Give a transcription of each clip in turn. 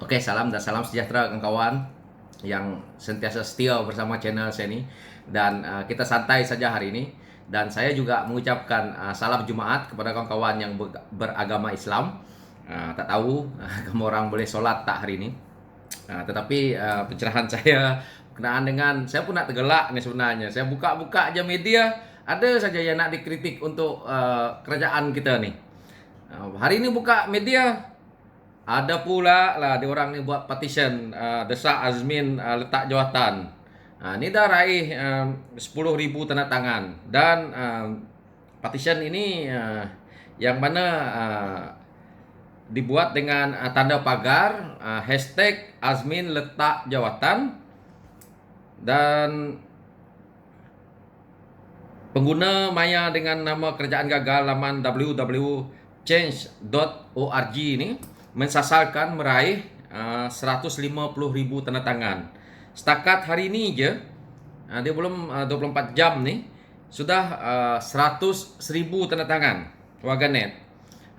Oke, salam dan salam sejahtera kawan-kawan yang sentiasa setia bersama channel saya ini. Dan kita santai saja hari ini. Dan saya juga mengucapkan salam Jumat kepada kawan-kawan yang beragama Islam. Tak tahu kamu orang boleh sholat tak hari ini. Tetapi pencerahan saya berkenaan dengan saya pun nak tergelak nih sebenarnya. Saya buka-buka aja media, ada saja yang nak dikritik untuk kerajaan kita nih. Hari ini buka media, ada pula lah dia orang ni buat petition desak Azmin letak jawatan. Ni dah raih 10,000 tanda tangan dan petition ini yang mana dibuat dengan tanda pagar hashtag Azmin letak jawatan, dan pengguna maya dengan nama kerajaan gagal laman www.change.org ini mensasarkan meraih 150,000 tanda tangan. Setakat hari ini je, dia belum 24 jam nih, sudah 100,000 tanda tangan warganet.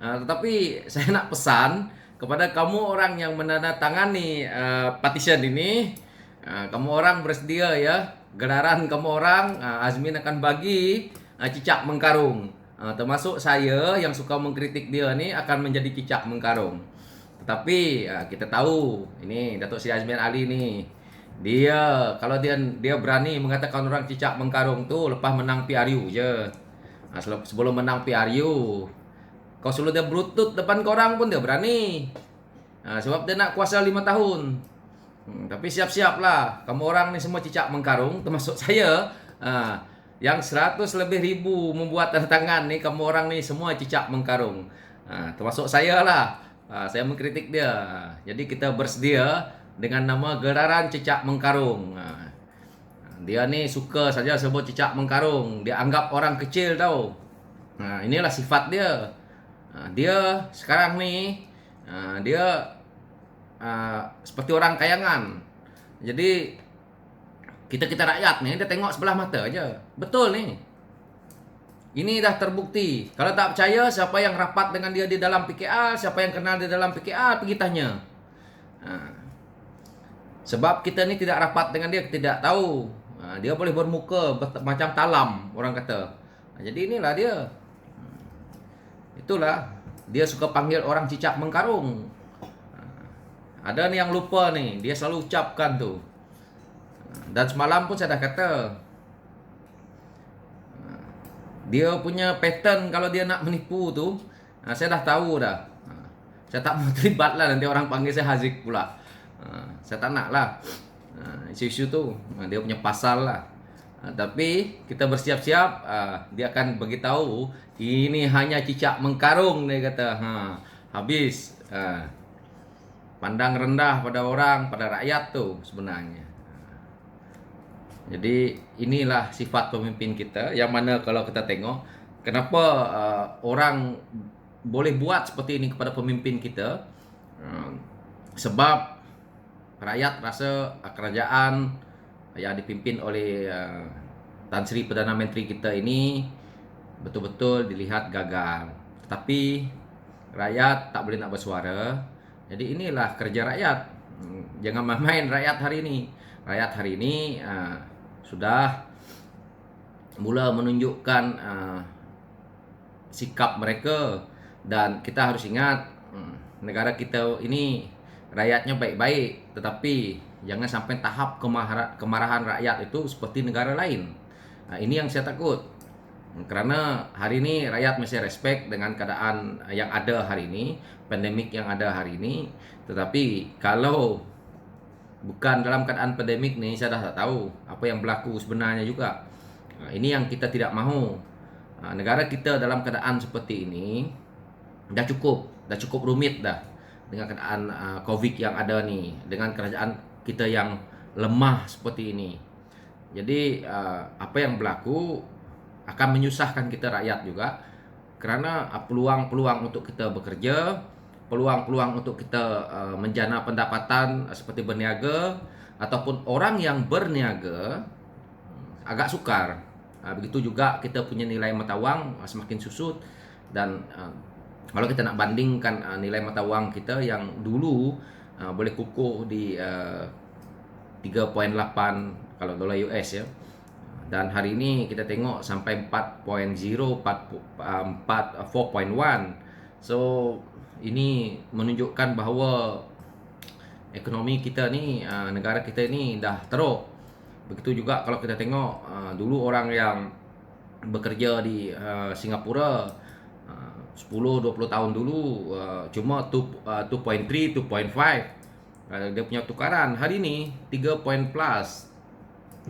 Tetapi saya nak pesan kepada kamu orang yang menandatangani petition ini, kamu orang bersedia ya, gelaran kamu orang Azmin akan bagi cicak mengkarung. Termasuk saya yang suka mengkritik dia ni akan menjadi cicak mengkarung. Tetapi kita tahu ini Datuk Seri Azmin Ali ni, dia kalau dia berani mengatakan orang cicak mengkarung tu lepas menang PRU je. Sebelum menang PRU, kau suruh dia berlutut depan korang pun dia berani. Sebab dia nak kuasa 5 tahun. Tapi siap-siaplah, kamu orang ni semua cicak mengkarung, termasuk saya. Yang 100 lebih ribu membuat tanda tangan ni, kamu orang ni semua cicak mengkarung. Termasuk saya lah. Saya mengkritik dia. Jadi kita bersedia dengan nama gelaran cicak mengkarung. Dia ni suka saja sebut cicak mengkarung. Dia anggap orang kecil tau. Inilah sifat dia. Dia sekarang ni dia seperti orang kayangan. Jadi kita rakyat ni dia tengok sebelah mata aja. Betul ni. Ini dah terbukti. Kalau tak percaya, siapa yang rapat dengan dia di dalam PKR, siapa yang kenal di dalam PKR, pergi tanya. Sebab kita ni tidak rapat dengan dia, tidak tahu. Dia boleh bermuka macam talam, orang kata. Jadi inilah dia. Itulah. Dia suka panggil orang cicak mengkarung. Ada ni yang lupa ni, dia selalu ucapkan tu. Dan semalam pun saya dah kata, dia punya pattern kalau dia nak menipu tu, saya dah tahu dah. Saya tak mau terlibat lah, nanti orang panggil saya Haziq pula. Saya tak nak lah isu-isu tu, dia punya pasal lah. Tapi kita bersiap-siap, dia akan beritahu ini hanya cicak mengkarung, dia kata. Habis pandang rendah pada orang, pada rakyat tu sebenarnya. Jadi inilah sifat pemimpin kita, yang mana kalau kita tengok kenapa orang boleh buat seperti ini kepada pemimpin kita, sebab rakyat rasa kerajaan yang dipimpin oleh Tan Sri Perdana Menteri kita ini betul-betul dilihat gagal. Tetapi rakyat tak boleh nak bersuara. Jadi inilah kerja rakyat. Jangan main-main rakyat hari ini. Rakyat hari ini sudah mula menunjukkan sikap mereka, dan kita harus ingat negara kita ini rakyatnya baik-baik, tetapi jangan sampai tahap kemarahan rakyat itu seperti negara lain. Ini yang saya takut. Karena hari ini rakyat masih respect dengan keadaan yang ada hari ini, pandemik yang ada hari ini. Tetapi kalau bukan dalam keadaan pandemik ni, saya dah tak tahu apa yang berlaku sebenarnya juga. Ini yang kita tidak mahu. Negara kita dalam keadaan seperti ini dah cukup rumit dah dengan keadaan COVID yang ada ni, dengan kerajaan kita yang lemah seperti ini. Jadi apa yang berlaku akan menyusahkan kita rakyat juga, kerana peluang-peluang untuk kita bekerja, peluang-peluang untuk kita menjana pendapatan seperti berniaga ataupun orang yang berniaga agak sukar. Begitu juga kita punya nilai mata wang semakin susut, dan kalau kita nak bandingkan nilai mata wang kita yang dulu boleh kukuh di 3.8 kalau dolar US ya. Dan hari ini kita tengok sampai 4.0, 4.1. So ini menunjukkan bahawa ekonomi kita ni, negara kita ni dah teruk. Begitu juga kalau kita tengok dulu orang yang bekerja di Singapura 10-20 tahun dulu cuma 2.3, 2.5 dia punya tukaran. Hari ni 3 point plus.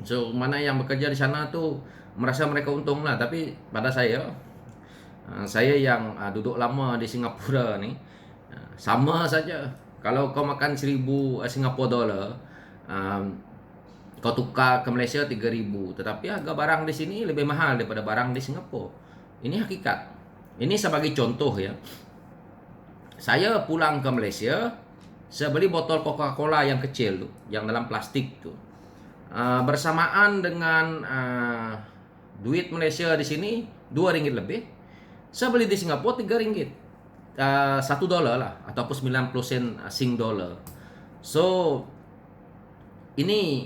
So mana yang bekerja di sana tu merasa mereka untung lah. Tapi pada saya yang duduk lama di Singapura ni, sama saja. Kalau kau makan 1,000 Singapore dollar, kau tukar ke Malaysia 3,000. Tetapi harga barang di sini lebih mahal daripada barang di Singapura. Ini hakikat. Ini sebagai contoh ya. Saya pulang ke Malaysia, saya beli botol Coca-Cola yang kecil tu, yang dalam plastik tu. Bersamaan dengan duit Malaysia di sini RM2 lebih. Saya beli di Singapura RM3. $1 lah, ataupun 90 sen Sing dollar. So ini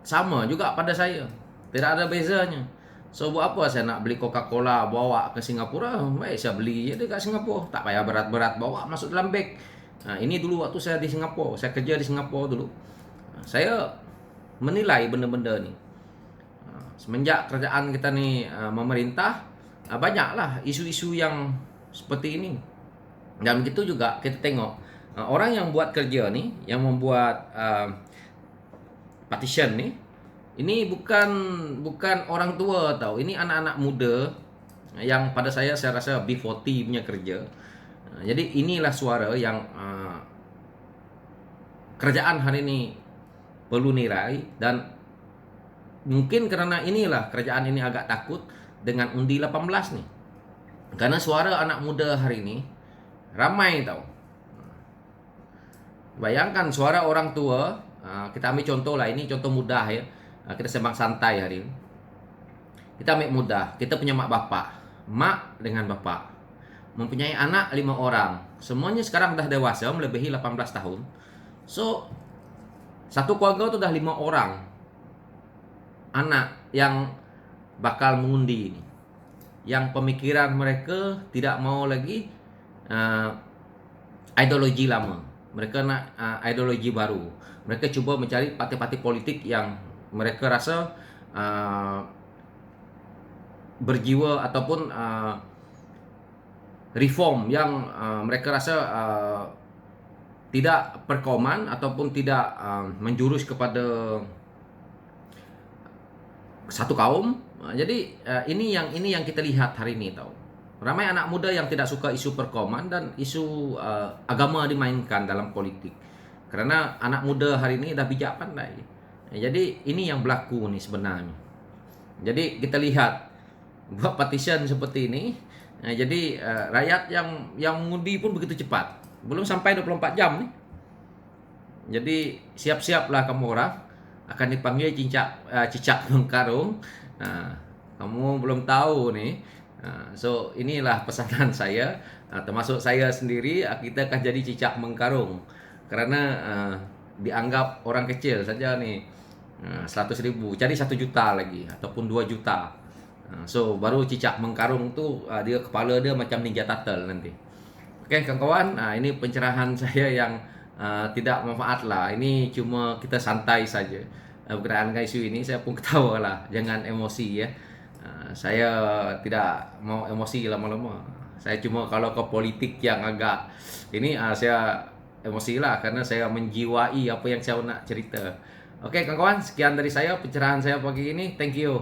sama juga pada saya. Tidak ada bezanya. So buat apa saya nak beli Coca-Cola bawa ke Singapura? Baik saya beli je dekat Singapura. Tak payah berat-berat bawa masuk dalam beg. Ini dulu waktu saya di Singapura. Saya kerja di Singapura dulu. Saya menilai benda-benda ni. Semenjak kerajaan kita ni memerintah, banyaklah isu-isu yang seperti ini. Dan begitu juga kita tengok orang yang buat kerja ni, yang membuat partition ni, ini bukan orang tua tau. Ini anak-anak muda yang pada saya rasa B40 punya kerja. Jadi inilah suara yang kerajaan hari ini perlu nilai. Dan mungkin kerana inilah kerajaan ini agak takut dengan undi 18 ni. Karena suara anak muda hari ini ramai tau. Bayangkan suara orang tua. Kita ambil contoh lah. Ini contoh mudah ya. Kita sembang santai hari ini. Kita ambil mudah. Kita punya mak bapak. Mak dengan bapak mempunyai anak 5 orang. Semuanya sekarang dah dewasa, melebihi 18 tahun. So satu keluarga tu dah 5 orang anak yang bakal mengundi ini. Yang pemikiran mereka tidak mau lagi ideologi lama. Mereka nak ideologi baru. Mereka cuba mencari parti-parti politik yang mereka rasa berjiwa ataupun reform yang mereka rasa tidak perkauman ataupun tidak menjurus kepada satu kaum. Jadi ini yang kita lihat hari ini tahu. Ramai anak muda yang tidak suka isu perkauman dan isu agama dimainkan dalam politik. Kerana anak muda hari ini dah bijak pandai. Jadi ini yang berlaku nih sebenarnya. Jadi kita lihat buat partition seperti ini. Jadi rakyat yang mengundi pun begitu cepat. Belum sampai 24 jam nih. Jadi siap-siaplah kamu orang akan dipanggil cicak mengkarung. Kamu belum tahu nih. So inilah pesanan saya, termasuk saya sendiri, kita akan jadi cicak mengkarung. Kerana dianggap orang kecil saja nih. 100,000, cari 1 juta lagi ataupun 2 juta. So baru cicak mengkarung tu dia kepala dia macam Ninja Turtle nanti. Okey kawan-kawan, ini pencerahan saya yang tidak manfaat lah. Ini cuma kita santai saja berkenaan dengan isu ini. Saya pun ketawa lah, jangan emosi ya. Saya tidak mau emosi lama-lama. Saya cuma kalau ke politik yang agak ini saya emosi lah, karena saya menjiwai apa yang saya nak cerita. Okey kawan-kawan, sekian dari saya pencerahan saya pagi ini. Thank you.